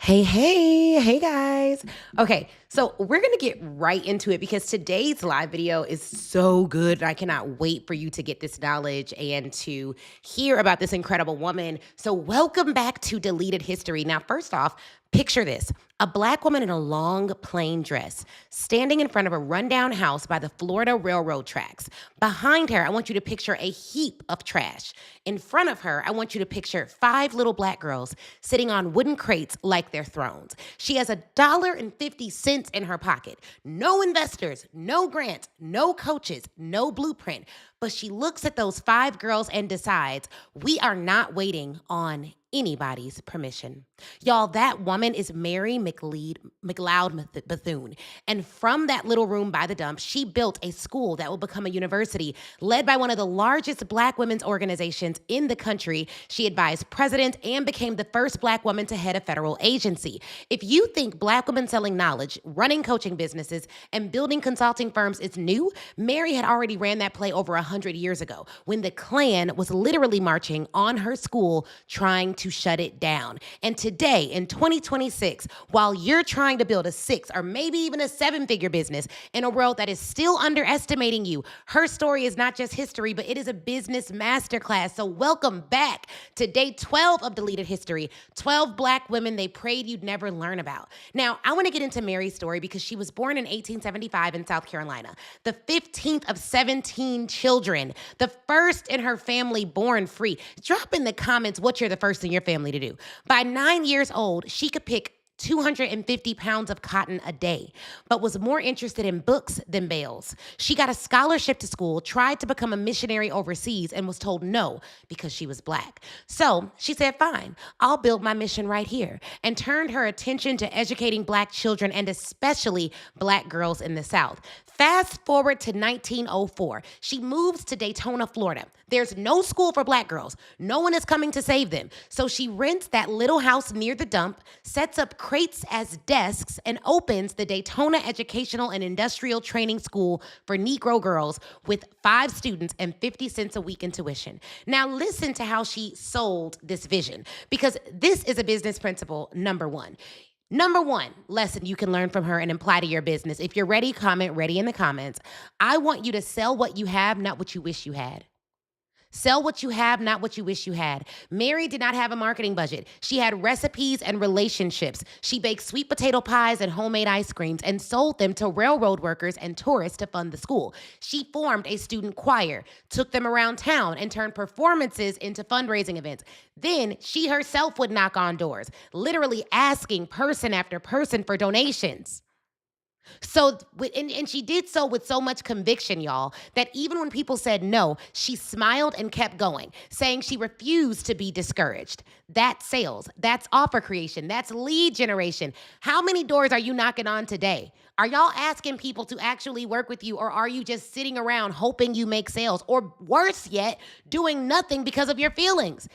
Hey guys. Okay, so we're gonna get right into it because today's live video is so good. I cannot wait for you to get this knowledge and to hear about this incredible woman. So, welcome back to Deleted History. Now, first off, picture this: a black woman in a long, plain dress standing in front of a rundown house by the Florida Railroad tracks. Behind her, I want you to picture a heap of trash. In front of her, I want you to picture five little black girls sitting on wooden crates like they're thrones. She has $1.50 in her pocket. No investors, no grants, no coaches, no blueprint. But she looks at those five girls and decides, we are not waiting on anybody's permission. Y'all, that woman is Mary McLeod Bethune. And from that little room by the dump, she built a school that will become a university led by one of the largest black women's organizations in the country. She advised presidents and became the first black woman to head a federal agency. If you think black women selling knowledge, running coaching businesses, and building consulting firms is new, Mary had already ran that play over 100 years ago when the Klan was literally marching on her school trying to shut it down. And today, in 2026, while you're trying to build a six or maybe even a seven-figure business in a world that is still underestimating you, her story is not just history, but it is a business masterclass. So welcome back to day 12 of Deleted History, 12 black women they prayed you'd never learn about. Now, I want to get into Mary's story because she was born in 1875 in South Carolina, the 15th of 17 children, the first in her family born free. Drop in the comments what you're the first in your family to do. By 9 years old, she could pick 250 pounds of cotton a day, but was more interested in books than bales. She got a scholarship to school, tried to become a missionary overseas, and was told no because she was black. So she said, fine, I'll build my mission right here, and turned her attention to educating black children and especially black girls in the South. Fast forward to 1904. She moves to Daytona, Florida. There's no school for black girls. No one is coming to save them. So she rents that little house near the dump, sets up crates as desks, and opens the Daytona Educational and Industrial Training School for Negro girls with 5 students and 50 cents a week in tuition. Now listen to how she sold this vision, because this is a business principle number one. Number one lesson you can learn from her and apply to your business. If you're ready, comment ready in the comments. I want you to sell what you have, not what you wish you had. Sell what you have, not what you wish you had. Mary did not have a marketing budget. She had recipes and relationships. She baked sweet potato pies and homemade ice creams and sold them to railroad workers and tourists to fund the school. She formed a student choir, took them around town, and turned performances into fundraising events. Then she herself would knock on doors, literally asking person after person for donations. So, and she did so with so much conviction, y'all, that even when people said no, she smiled and kept going, saying she refused to be discouraged. That's sales. That's offer creation. That's lead generation. How many doors are you knocking on today? Are y'all asking people to actually work with you, or are you just sitting around hoping you make sales? Or worse yet, doing nothing because of your feelings?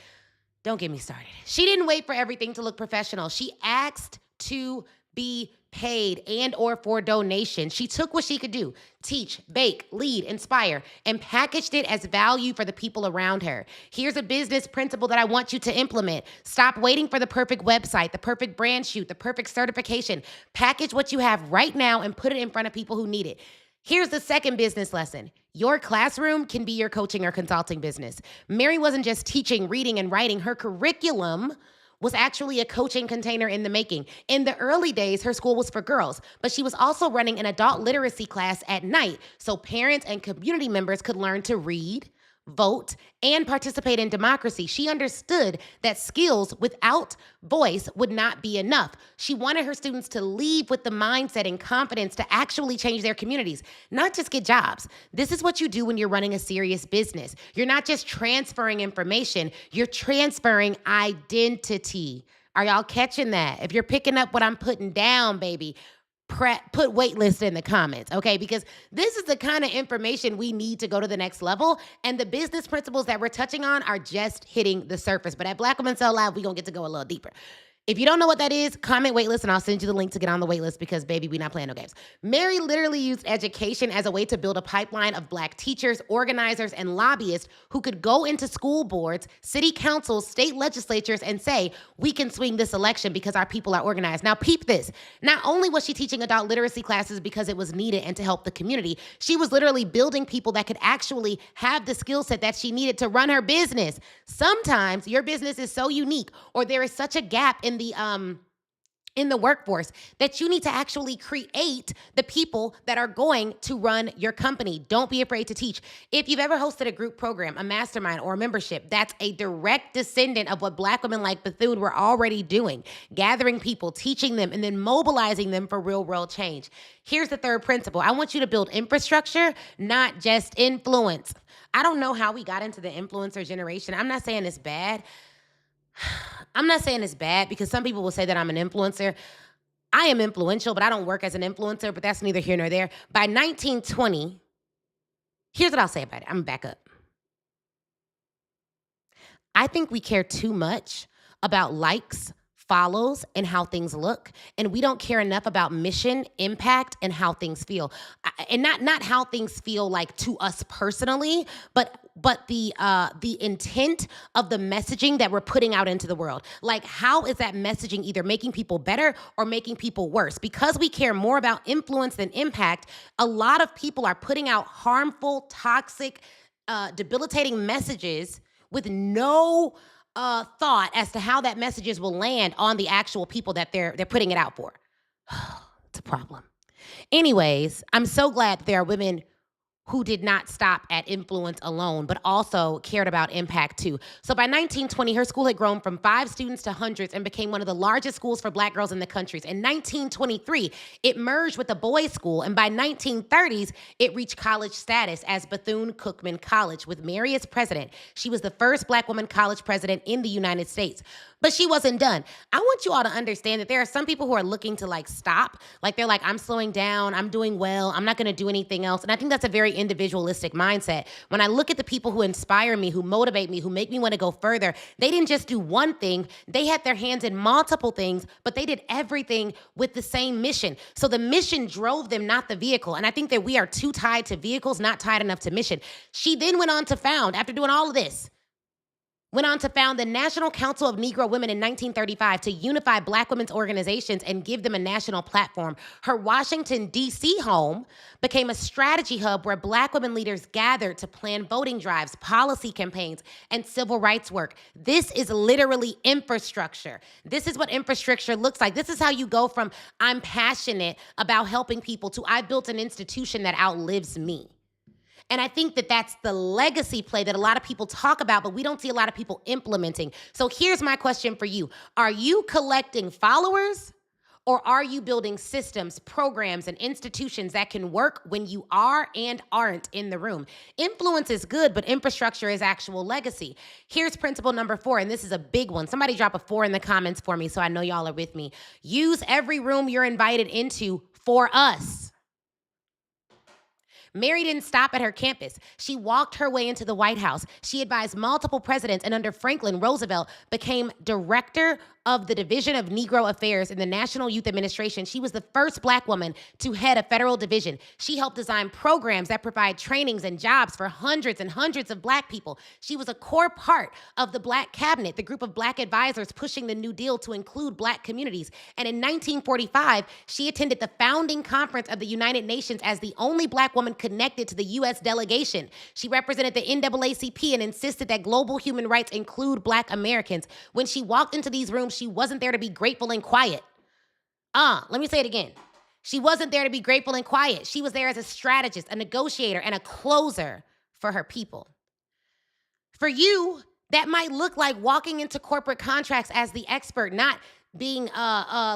Don't get me started. She didn't wait for everything to look professional. She asked to be paid and or for donation. She took what she could do: teach, bake, lead, inspire, and packaged it as value for the people around her. Here's a business principle that I want you to implement. Stop waiting for the perfect website, the perfect brand shoot, the perfect certification. Package what you have right now and put it in front of people who need it. Here's the second business lesson. Your classroom can be your coaching or consulting business. Mary wasn't just teaching, reading, and writing. Her curriculum was actually a coaching container in the making. In the early days, her school was for girls, but she was also running an adult literacy class at night so parents and community members could learn to read, vote, and participate in democracy. She understood that skills without voice would not be enough. She wanted her students to leave with the mindset and confidence to actually change their communities, not just get jobs. This is what you do when you're running a serious business. You're not just transferring information, you're transferring identity. Are y'all catching that? If you're picking up what I'm putting down, baby, put waitlist in the comments, okay? Because this is the kind of information we need to go to the next level, and the business principles that we're touching on are just hitting the surface. But at Black Women Sell Live, we're going to get to go a little deeper. If you don't know what that is, comment waitlist and I'll send you the link to get on the waitlist because, baby, we not playing no games. Mary literally used education as a way to build a pipeline of Black teachers, organizers, and lobbyists who could go into school boards, city councils, state legislatures, and say, we can swing this election because our people are organized. Now, peep this. Not only was she teaching adult literacy classes because it was needed and to help the community, she was literally building people that could actually have the skill set that she needed to run her business. Sometimes your business is so unique or there is such a gap in the workforce that you need to actually create the people that are going to run your company. Don't be afraid to teach. If you've ever hosted a group program, a mastermind, or a membership, that's a direct descendant of what Black women like Bethune were already doing, gathering people, teaching them, and then mobilizing them for real world change. Here's the third principle. I want you to build infrastructure, not just influence. I don't know how we got into the influencer generation. I'm not saying it's bad. I'm not saying it's bad because some people will say that I'm an influencer. I am influential, but I don't work as an influencer, but that's neither here nor there. By 1920, here's what I'll say about it. I'm gonna back up. I think we care too much about likes, follows, and how things look, and we don't care enough about mission, impact, and how things feel. And not how things feel like to us personally, but the intent of the messaging that we're putting out into the world. Like, how is that messaging either making people better or making people worse? Because we care more about influence than impact, a lot of people are putting out harmful, toxic, debilitating messages with no thought as to how that messages will land on the actual people that they're putting it out for. It's a problem. Anyways, I'm so glad that there are women who did not stop at influence alone, but also cared about impact too. So by 1920, her school had grown from 5 students to hundreds and became one of the largest schools for Black girls in the country. In 1923, it merged with a boys' school, and by 1930s, it reached college status as Bethune-Cookman College, with Mary as president. She was the first Black woman college president in the United States. But she wasn't done. I want you all to understand that there are some people who are looking to like stop. Like they're like, I'm slowing down, I'm doing well, I'm not gonna do anything else. And I think that's a very individualistic mindset. When I look at the people who inspire me, who motivate me, who make me wanna go further, they didn't just do one thing, they had their hands in multiple things, but they did everything with the same mission. So the mission drove them, not the vehicle. And I think that we are too tied to vehicles, not tied enough to mission. She then went on to found, after doing all of this, went on to found the National Council of Negro Women in 1935 to unify Black women's organizations and give them a national platform. Her Washington, D.C. home became a strategy hub where Black women leaders gathered to plan voting drives, policy campaigns, and civil rights work. This is literally infrastructure. This is what infrastructure looks like. This is how you go from I'm passionate about helping people to I built an institution that outlives me. And I think that that's the legacy play that a lot of people talk about, but we don't see a lot of people implementing. So here's my question for you. Are you collecting followers, or are you building systems, programs, and institutions that can work when you are and aren't in the room? Influence is good, but infrastructure is actual legacy. Here's principle number 4, and this is a big one. Somebody drop a 4 in the comments for me so I know y'all are with me. Use every room you're invited into for us. Mary didn't stop at her campus. She walked her way into the White House. She advised multiple presidents, and under Franklin Roosevelt became director of the Division of Negro Affairs in the National Youth Administration. She was the first Black woman to head a federal division. She helped design programs that provide trainings and jobs for hundreds and hundreds of Black people. She was a core part of the Black Cabinet, the group of Black advisors pushing the New Deal to include Black communities. And in 1945, she attended the founding conference of the United Nations as the only Black woman connected to the U.S. delegation. She represented the NAACP and insisted that global human rights include Black Americans. When she walked into these rooms, she wasn't there to be grateful and quiet. Let me say it again. She wasn't there to be grateful and quiet. She was there as a strategist, a negotiator, and a closer for her people. For you, that might look like walking into corporate contracts as the expert, not being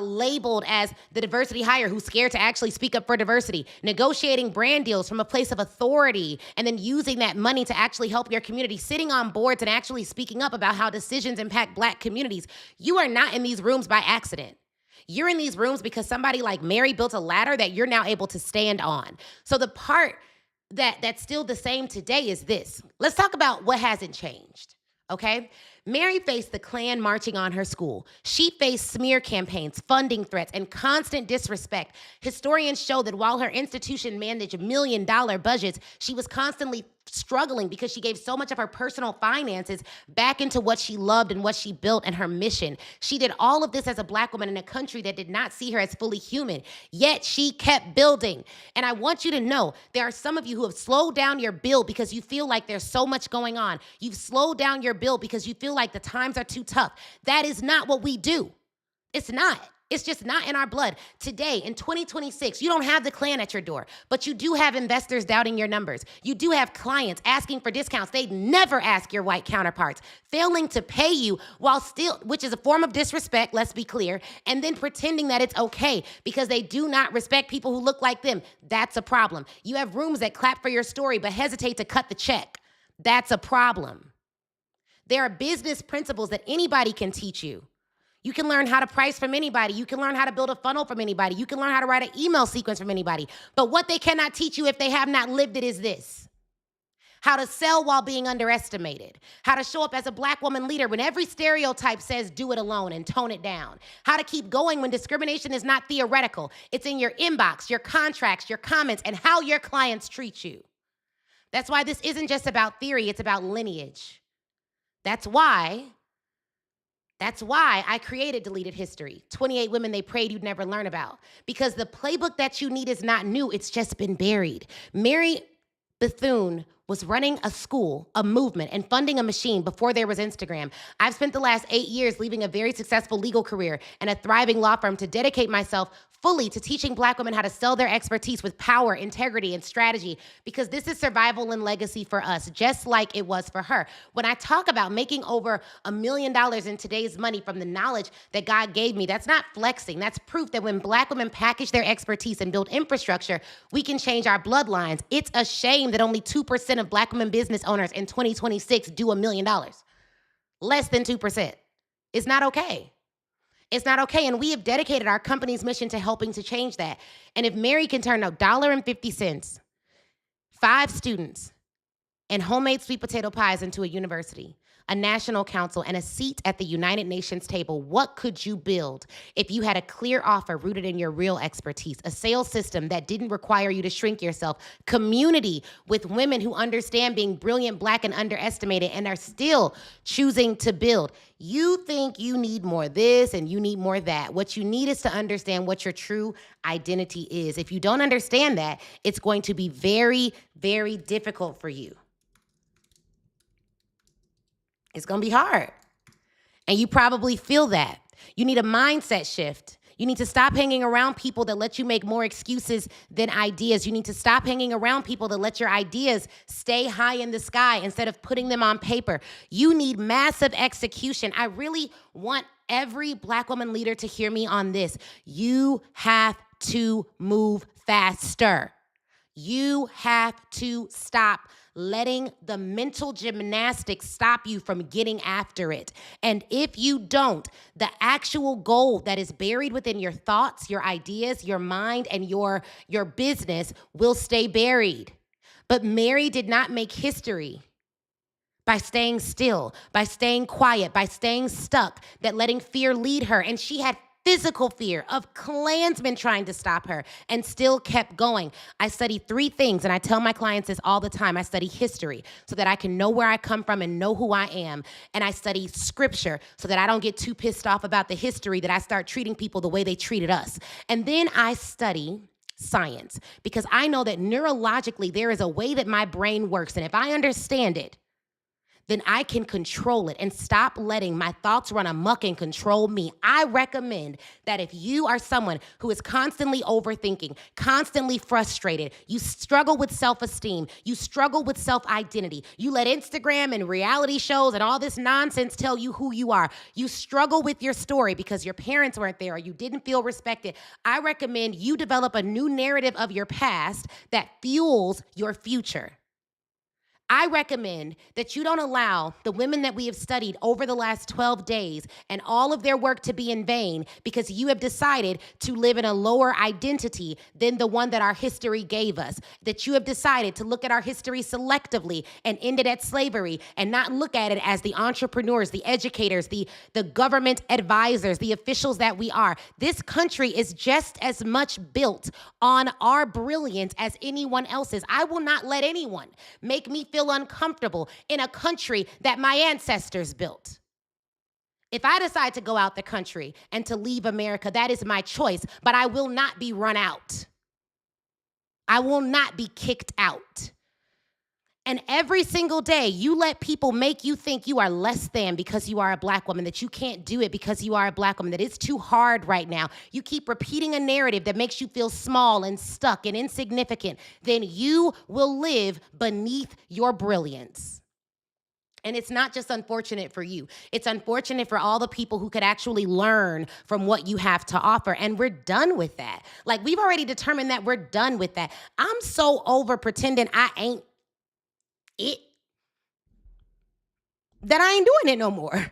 labeled as the diversity hire who's scared to actually speak up for diversity, negotiating brand deals from a place of authority, and then using that money to actually help your community, sitting on boards and actually speaking up about how decisions impact Black communities. You are not in these rooms by accident. You're in these rooms because somebody like Mary built a ladder that you're now able to stand on. So the part that's still the same today is this. Let's talk about what hasn't changed, okay? Mary faced the Klan marching on her school. She faced smear campaigns, funding threats, and constant disrespect. Historians show that while her institution managed million-dollar budgets, she was constantly struggling because she gave so much of her personal finances back into what she loved and what she built and her mission. She did all of this as a Black woman in a country that did not see her as fully human, yet she kept building. And I want you to know, there are some of you who have slowed down your build because you feel like there's so much going on. You've slowed down your build because you feel like the times are too tough. That is not what we do. It's not. It's just not in our blood. Today, in 2026, you don't have the Klan at your door, but you do have investors doubting your numbers. You do have clients asking for discounts they'd never ask your white counterparts, failing to pay you while still, which is a form of disrespect, let's be clear, and then pretending that it's okay because they do not respect people who look like them. That's a problem. You have rooms that clap for your story but hesitate to cut the check. That's a problem. There are business principles that anybody can teach you. You can learn how to price from anybody. You can learn how to build a funnel from anybody. You can learn how to write an email sequence from anybody. But what they cannot teach you if they have not lived it is this: how to sell while being underestimated, how to show up as a Black woman leader when every stereotype says do it alone and tone it down, how to keep going when discrimination is not theoretical. It's in your inbox, your contracts, your comments, and how your clients treat you. That's why this isn't just about theory, it's about lineage. That's why I created Deleted History, 28 women they prayed you'd never learn about. Because the playbook that you need is not new, it's just been buried. Mary Bethune was running a school, a movement, and funding a machine before there was Instagram. I've spent the last 8 years leaving a very successful legal career and a thriving law firm to dedicate myself fully to teaching Black women how to sell their expertise with power, integrity, and strategy, because this is survival and legacy for us, just like it was for her. When I talk about making over $1 million in today's money from the knowledge that God gave me, that's not flexing. That's proof that when Black women package their expertise and build infrastructure, we can change our bloodlines. It's a shame that only 2% of Black women business owners in 2026 do $1 million. Less than 2%. It's not okay. It's not okay, and we have dedicated our company's mission to helping to change that. And if Mary can turn $1.50, 5 students, and homemade sweet potato pies into a university, a national council, and a seat at the United Nations table, what could you build if you had a clear offer rooted in your real expertise, a sales system that didn't require you to shrink yourself, community with women who understand being brilliant, Black, and underestimated and are still choosing to build? You think you need more this and you need more that. What you need is to understand what your true identity is. If you don't understand that, it's going to be very, very difficult for you. It's going to be hard. And you probably feel that. You need a mindset shift. You need to stop hanging around people that let you make more excuses than ideas. You need to stop hanging around people that let your ideas stay high in the sky instead of putting them on paper. You need massive execution. I really want every Black woman leader to hear me on this. You have to move faster. You have to stop letting the mental gymnastics stop you from getting after it. And if you don't, the actual goal that is buried within your thoughts, your ideas, your mind, and your business will stay buried. But Mary did not make history by staying still, by staying quiet, by staying stuck, that letting fear lead her. And she had physical fear of Klansmen trying to stop her and still kept going. I study 3 things, and I tell my clients this all the time. I study history so that I can know where I come from and know who I am. And I study scripture so that I don't get too pissed off about the history that I start treating people the way they treated us. And then I study science because I know that neurologically there is a way that my brain works. And if I understand it, then I can control it and stop letting my thoughts run amok and control me. I recommend that if you are someone who is constantly overthinking, constantly frustrated, you struggle with self-esteem, you struggle with self-identity, you let Instagram and reality shows and all this nonsense tell you who you are, you struggle with your story because your parents weren't there or you didn't feel respected, I recommend you develop a new narrative of your past that fuels your future. I recommend that you don't allow the women that we have studied over the last 12 days and all of their work to be in vain because you have decided to live in a lower identity than the one that our history gave us. That you have decided to look at our history selectively and end it at slavery and not look at it as the entrepreneurs, the educators, the government advisors, the officials that we are. This country is just as much built on our brilliance as anyone else's. I will not let anyone make me feel uncomfortable in a country that my ancestors built. If I decide to go out the country and to leave America, that is my choice, but I will not be run out. I will not be kicked out. And every single day, you let people make you think you are less than because you are a Black woman, that you can't do it because you are a Black woman, that it's too hard right now. You keep repeating a narrative that makes you feel small and stuck and insignificant. Then you will live beneath your brilliance. And it's not just unfortunate for you. It's unfortunate for all the people who could actually learn from what you have to offer. And we're done with that. Like, we've already determined that we're done with that. I'm so over pretending I ain't it that I ain't doing it no more.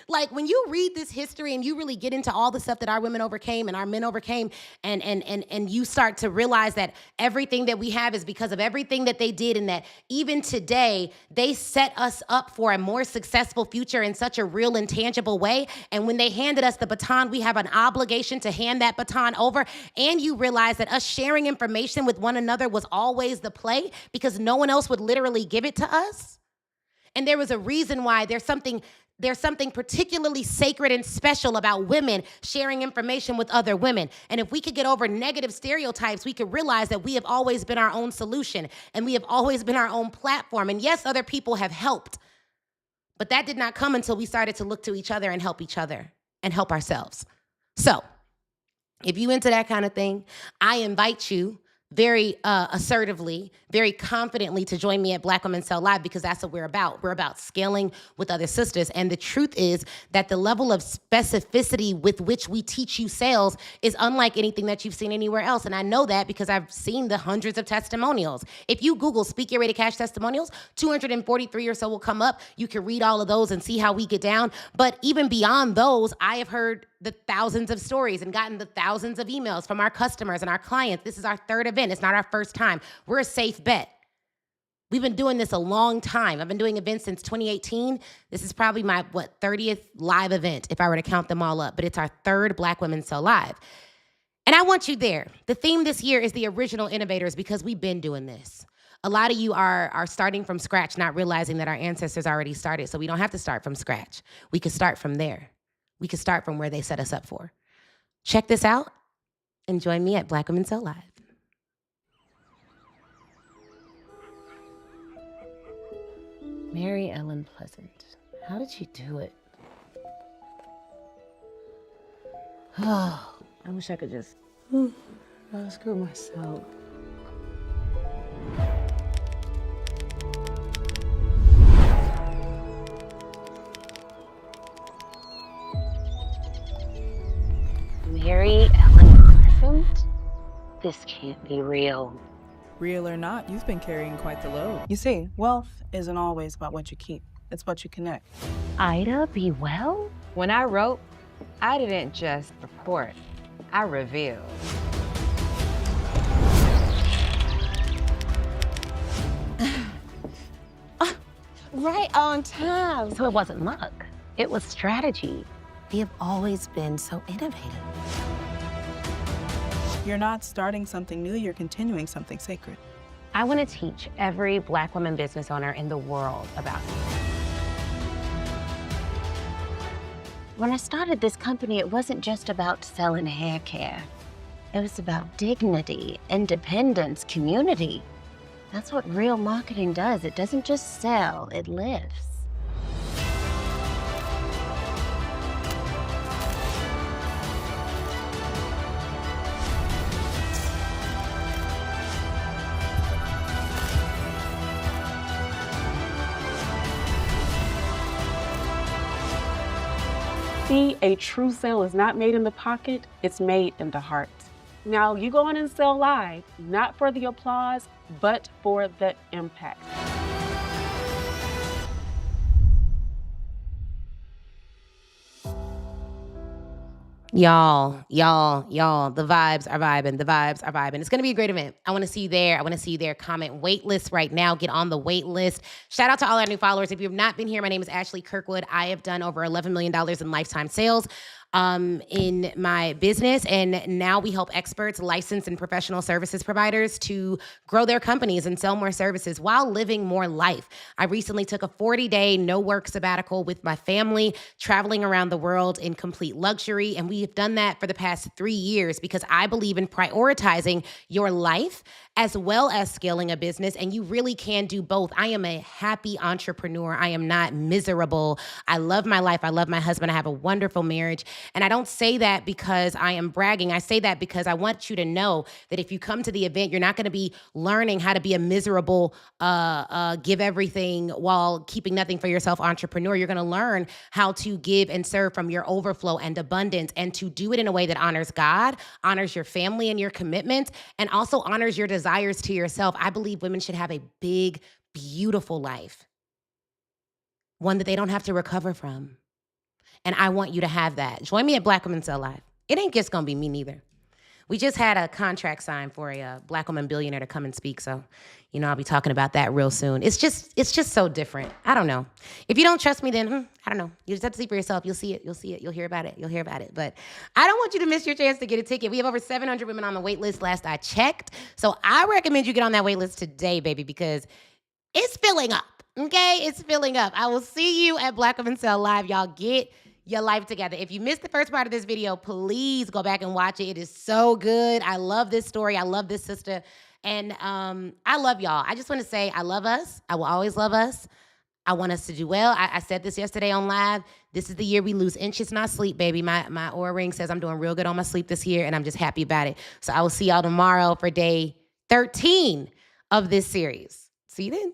Like, when you read this history and you really get into all the stuff that our women overcame and our men overcame, and you start to realize that everything that we have is because of everything that they did, and that even today they set us up for a more successful future in such a real and tangible way. And when they handed us the baton, we have an obligation to hand that baton over. And you realize that us sharing information with one another was always the play because no one else would literally give it to us. And there was a reason why there's something particularly sacred and special about women sharing information with other women. And if we could get over negative stereotypes, we could realize that we have always been our own solution and we have always been our own platform. And yes, other people have helped, but that did not come until we started to look to each other and help ourselves. So if you into that kind of thing, I invite you very assertively, very confidently to join me at Black Women Sell Live, because that's what we're about. We're about scaling with other sisters. And the truth is that the level of specificity with which we teach you sales is unlike anything that you've seen anywhere else. And I know that because I've seen the hundreds of testimonials. If you Google Speak Your Way to Cash testimonials, 243 or so will come up. You can read all of those and see how we get down. But even beyond those, I have heard the thousands of stories and gotten the thousands of emails from our customers and our clients. This is our third event. It's not our first time. We're a safe bet. We've been doing this a long time. I've been doing events since 2018. This is probably my, 30th live event if I were to count them all up. But it's our third Black Women Sell Live. And I want you there. The theme this year is the original innovators, because we've been doing this. A lot of you are starting from scratch, not realizing that our ancestors already started. So we don't have to start from scratch. We could start from there. We could start from where they set us up for. Check this out and join me at Black Women Sell Live. Mary Ellen Pleasant. How did she do it? Oh, I wish I could just screw myself. Mary Ellen Pleasant? This can't be real. Real or not, you've been carrying quite the load. You see, wealth isn't always about what you keep. It's what you connect. Ida B. Well? When I wrote, I didn't just report, I revealed. Right on time. So it wasn't luck. It was strategy. We have always been so innovative. You're not starting something new, you're continuing something sacred. I want to teach every Black woman business owner in the world about it. When I started this company, it wasn't just about selling hair care. It was about dignity, independence, community. That's what real marketing does. It doesn't just sell, it lives. See, a true sale is not made in the pocket, it's made in the heart. Now, you go on and sell live, not for the applause, but for the impact. Y'all, the vibes are vibing. The vibes are vibing. It's going to be a great event. I want to see you there. I want to see you there. Comment wait list right now. Get on the wait list. Shout out to all our new followers. If you have not been here, my name is Ashley Kirkwood. I have done over $11 million in lifetime sales in my business. And now we help experts, licensed and professional services providers to grow their companies and sell more services while living more life. I recently took a 40-day no work sabbatical with my family, traveling around the world in complete luxury. And we have done that for the past 3 years because I believe in prioritizing your life as well as scaling a business. And you really can do both. I am a happy entrepreneur. I am not miserable. I love my life. I love my husband. I have a wonderful marriage. And I don't say that because I am bragging. I say that because I want you to know that if you come to the event, you're not going to be learning how to be a miserable, give everything while keeping nothing for yourself entrepreneur. You're going to learn how to give and serve from your overflow and abundance, and to do it in a way that honors God, honors your family and your commitments, and also honors your desires to yourself. I believe women should have a big, beautiful life, one that they don't have to recover from. And I want you to have that. Join me at Black Women Sell Live. It ain't just going to be me neither. We just had a contract signed for a Black woman billionaire to come and speak. So, I'll be talking about that real soon. It's just so different. I don't know. If you don't trust me, then I don't know. You just have to see for yourself. You'll see it. You'll see it. You'll hear about it. You'll hear about it. But I don't want you to miss your chance to get a ticket. We have over 700 women on the wait list last I checked. So I recommend you get on that wait list today, baby, because it's filling up. Okay? It's filling up. I will see you at Black Women Sell Live. Y'all get your life together. If you missed the first part of this video, please go back and watch it. It is so good. I love this story. I love this sister. And I love y'all. I just want to say I love us. I will always love us. I want us to do well. I said this yesterday on live. This is the year we lose inches, not sleep, baby. My Oura ring says I'm doing real good on my sleep this year, and I'm just happy about it. So I will see y'all tomorrow for day 13 of this series. See you then.